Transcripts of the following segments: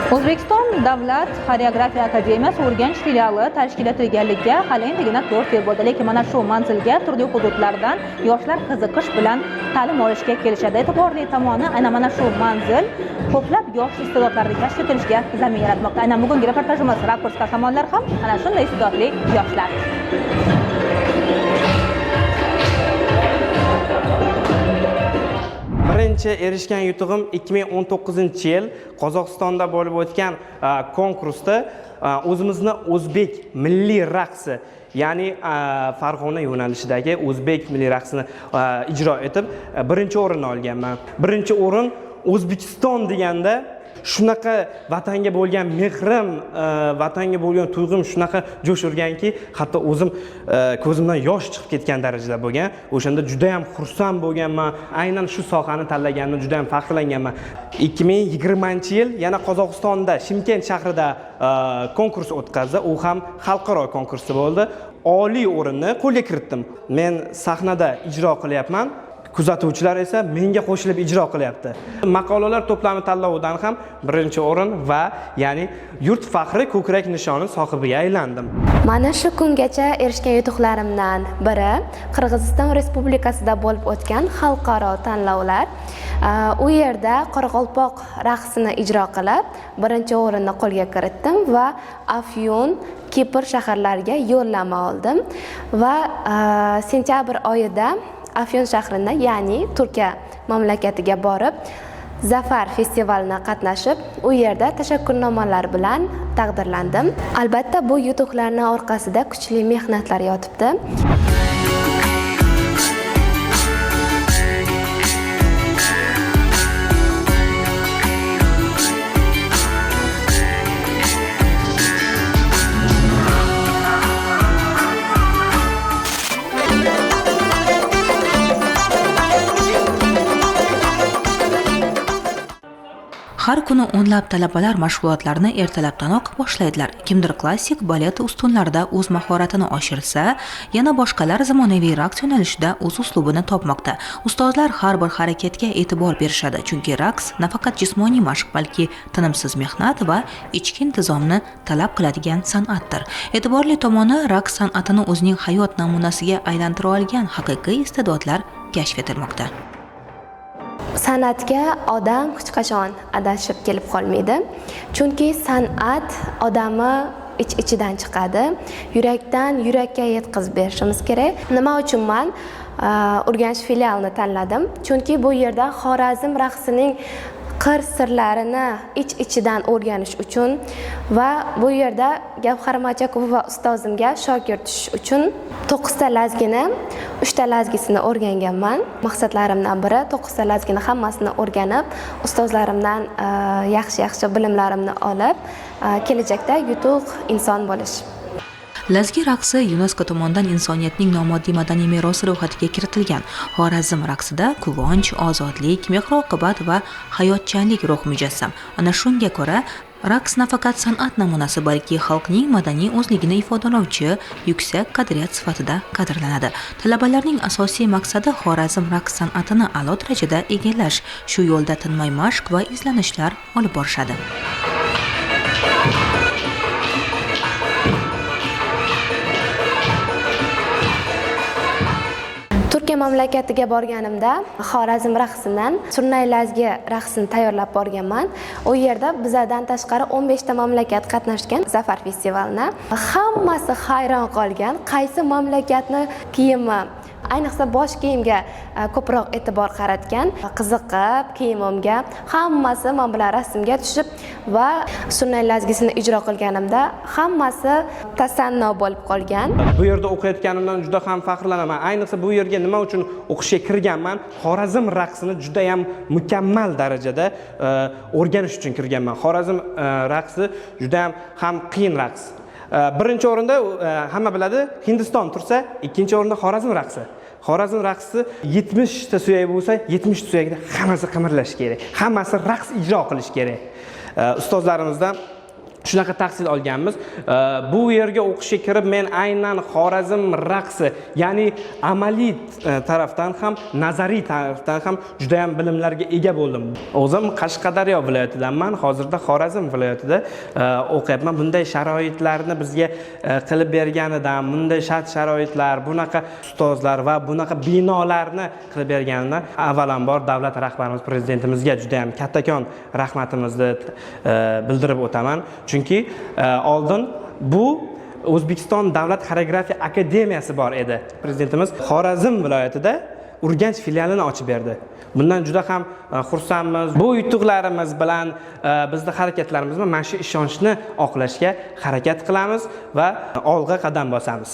O'zbekiston Davlat xoreografiya akademiyasi Urganch filiali tashkil etilganligiga hali endigina 4 yil bo'ldi, lekin mana shu manzilga turli hududlardan yoshlar qiziqish bilan ta'lim olishga kelishadi. E'tiborli tomoni mana shu manzil ko'plab yosh iste'dodlarni kashf etishiga zamin yaratmoqda. Aynan bugungi reportajimiz rakurs qahramonlar ham ana shunday iste'dodli yoshlar. Birinchi erishgan yutug'im 2019-yil Qozog'istonda bo'lib o'tgan konkursda o'zimizni o'zbek milliy raqsi, ya'ni Farg'ona yo'nalishidagi o'zbek milliy raqsini ijro etib birinchi o'rinni olganman. Birinchi o'rin O'zbekiston deganda shunaqa vatanga bo'lgan mehrim, vatanga bo'lgan tuyg'um shunaqa jo'sh urganki, hatto o'zim ko'zimdan yosh chiqib ketgan darajada bo'lgan. O'shanda juda ham xursand bo'lganman. Aynan shu sohani tanlaganimdan juda ham faxrlanganman. 2020-yil yana Qozog'istonda Shimkent shahrida konkurs o'tkazdi. U ham xalqaro konkurs bo'ldi. Oliy o'rinni qo'lga kiritdim. Men sahnada ijro qilyapman. Kuzatuvchilar esa menga qo'shilib ijro qilyapti. Maqolalar to'plami tanlovidan ham birinchi o'rin va ya'ni yurt faxri ko'krak nishoni sohibiga aylandim. Mana shu kungacha erishgan yutuqlarimdan biri Qirg'iziston Respublikasida bo'lib o'tgan xalqaro tanlovlar. U yerda Qoraqalpoq raqsini ijro qilib, birinchi o'rinni qo'lga kiritdim va Afyun, Kipr shaharlariga yo'llanma oldim va sentyabr oyida Afyon shahrida, ya'ni Turkiya mamlakatiga borib, Zafar festivalida qatnashib, u yerda tashakkurnomalar bilan taqdirlandim. Albatta, bu yutuqlarning orqasida kuchli mehnatlar yotibdi. Har kuni o'nlab talabalar mashg'ulotlarni ertalabdanoq boshlaydilar. Kimdir klassik balet ustunlarida o'z mahoratini oshirsa, yana boshqalar zamonaviy raqs yo'nalishida o'z uslubini topmoqda. Ustozlar har bir harakatga e'tibor berishadi, chunki raqs nafaqat jismoniy mashq, balki tinimsiz mehnat va ichki intizomni talab qiladigan san'atdir. E'tiborli tomoni, raqs san'atini o'zining hayot namunasiga aylantira olgan haqiqiy iste'dodlar kashf etilmoqda. San'atga odam hech qachon adashib kelib qolmaydi. Chunki san'at odamni ichidan chiqadi. Yurakdan yurakka yetkazib berishimiz kerak. Nima uchun men Urganch filialini tanladim? Chunki bu yerda Xorazm raqsining qir sirlarini ichidan o'rganish uchun va bu yerda Gavhar Machakova ustozimga shogird tushish uchun 9 ta lazgini, 3 ta lazgisini o'rganganman. Maqsadlarimdan biri 9 ta lazgini hammasini o'rganib, ustozlarimdan yaxshi bilimlarimni olib, kelajakda yutuq inson bo'lish. Lazgi raqsi UNESCO tomonidan insoniyatning nomoddiy madaniy merosi ro'yxatiga kiritilgan. Xorazm raqsida quvonch, ozodlik, mehr-oqibat va hayotchanlik ruh mujassam. Ana shunga ko'ra, raqs nafaqat san'at namunasi, balki xalqning madaniy o'zligini ifodalovchi yuksak qadriyat sifatida qadrlanadi. Talabalarning asosiy maqsadi Xorazm raqs san'atini a'lo darajada egallash. Shu yo'lda tinmay mashq va izlanishlar olib borishadi. Turkiya mamlakatiga borganimda Xorazm raqsidan Surnay lazgi raqsini tayyorlab borganman. U yerda bizdan tashqari 15 ta mamlakat qatnashgan Zafar festivalida. Hammasi hayron qolgan, qaysi mamlakatni kiyimi, ayniqsa bosh kiyimga ko'proq e'tibor qaratgan, qiziqib kiyimimga, hammasi men bilan rasmga tushib va Surnay lazgisini ijro qilganimda hammasi tasanno bo'lib qolgan. Bu yerda o'qiyotganimdan juda ham faxrlanaman. Ayniqsa bu yerga nima uchun o'qishga kirganman? Xorazm raqsini juda ham mukammal darajada o'rganish uchun kirganman. Xorazm raqsi juda ham qiyin raqs. Birinchi o'rinda hamma biladi, Hindiston tursa, ikkinchi o'rinda Xorazm raqsi. Xorazm raqsi 70 ta suyak bo'lsa, 70 ta suyakda hammasi qimirlash kerak. Hammasi raqs ijro qilish kerak. Ustozlarimizdan shunaqa tahsil olganmiz. Bu yerga o'qishga kirib men aynan Xorazm raqsi, ya'ni amaliy tarafdan ham, nazariy tarafdan ham juda ham bilimlarga ega bo'ldim. O'zim Qashqadaryo viloyatidanman, hozirda Xorazm viloyatida o'qiyapman. Bunday sharoitlarni bizga qilib berganidan, bunday shart-sharoitlar, bunaqa ustozlar va bunaqa binolarni qilib berganidan avvalambor davlat rahbarimiz prezidentimizga juda ham kattakon rahmatimizni bildirib o'taman. Chunki oldin bu O'zbekiston Davlat xoreografiya akademiyasi bor edi. Prezidentimiz Xorazm viloyatida Urganch filialini ochib berdi. Bundan juda ham xursandmiz. Bu yutuqlarimiz bilan bizning harakatlarimizni mana shu ishonchni oqlashga harakat qilamiz va olg'a qadam bosamiz.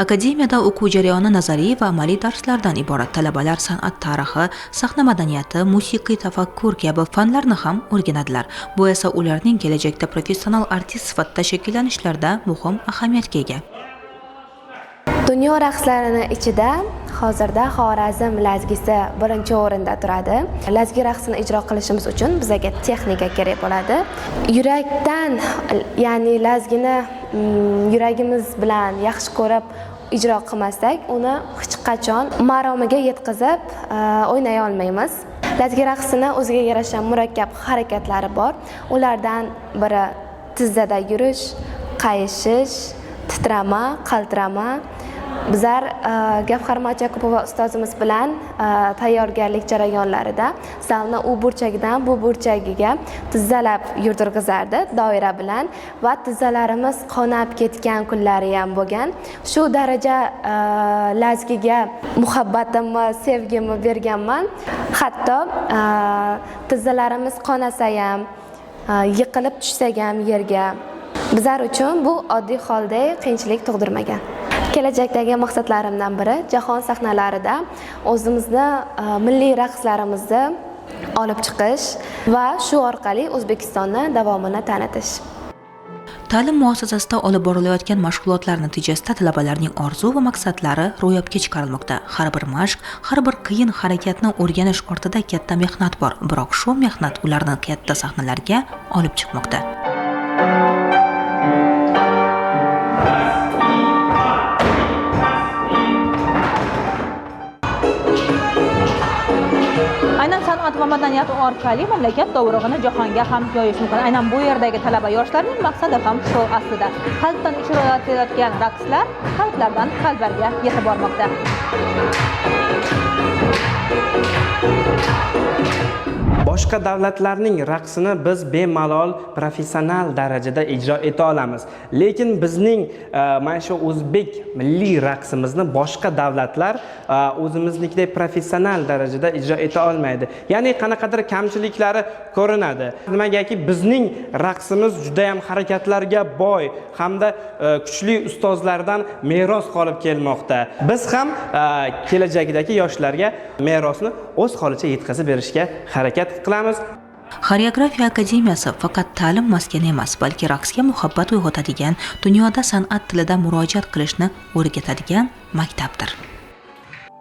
Akademiyada o'quv jarayoni nazariy va amaliy darslardan iborat. Talabalar san'at tarixi, sahna madaniyati, musiqiy tafakkur kabi fanlarni ham o'rganadilar. Bu esa ularning kelajakda professional artist sifatida shakllanishlarida muhim ahamiyatga ega. Dunyo raqslarining ichida hozirda Xorazm lazgisi birinchi o'rinda turadi. Lazgi raqsini ijro qilishimiz uchun bizga texnika kerak bo'ladi. Yurakdan, ya'ni lazgini yuragimiz bilan yaxshi ko'rib ijro qilmasak, uni hech qachon maromiga yetkazib o'ynay olmaymiz. Lazgi raqsini o'ziga yarasha murakkab harakatlari bor. Ulardan biri tizzada yurish, qayishish, titrama, qaltirama. Bizlar Gavhar Machakupova ustozimiz bilan tayyorgarlik jarayonlarida zalni u burchagidan bu burchagiga tizzalab yurdirgizardi doira bilan va tizzalarimiz qonab ketgan kunlari ham bo'lgan. Shu daraja lazgiga muhabbatimni, sevgimni berganman. Hatto tizzalarimiz qonasa ham, yiqilib tushsak ham yerga bizlar uchun bu oddiy holda qiyinchilik tug'dirmagan. Kelajakdagi maqsadlarimdan biri jahon sahnalarida o'zimizni milliy raqslarimizni olib chiqish va shu orqali O'zbekistonni davomini tanitish. Ta'lim muassasasida olib borilayotgan mashg'ulotlar natijasida talabalarning orzu va maqsadlari ro'yobga chiqarilmoqda. Har bir mashq, har bir qiyin harakatni o'rganish ortida katta mehnat bor, biroq shu mehnat ularni katta sahnalarga olib chiqmoqda. Aynan san'at va madaniyat orqali mamlakat dovrug'ini jahonga ham yoyish mumkin. Aynan bu yerdagi talaba yoshlarning maqsadi ham shu aslida. Qalbdan ijrolayotgan raqslar qalblardan qalblarga yetib bormoqda. Boshqa davlatlarning raqsini biz bemalol professional darajada ijro eta olamiz. Lekin bizning mana shu o'zbek milliy raqsimizni boshqa davlatlar o'zimiznikidek professional darajada ijro eta olmaydi. Ya'ni qanaqadir kamchiliklari ko'rinadi. Nimagaki bizning raqsimiz juda ham harakatlarga boy hamda kuchli ustozlardan meros qolib kelmoqda. Biz ham kelajakdagi yoshlarga merosni o'z holicha yetkazib berishga harakat qilamiz. Xoreografiya akademiyasi faqat ta'lim maskani emas, balki raqsga muhabbat uyg'otadigan, dunyoda san'at tilida murojaat qilishni o'rgatadigan maktabdir.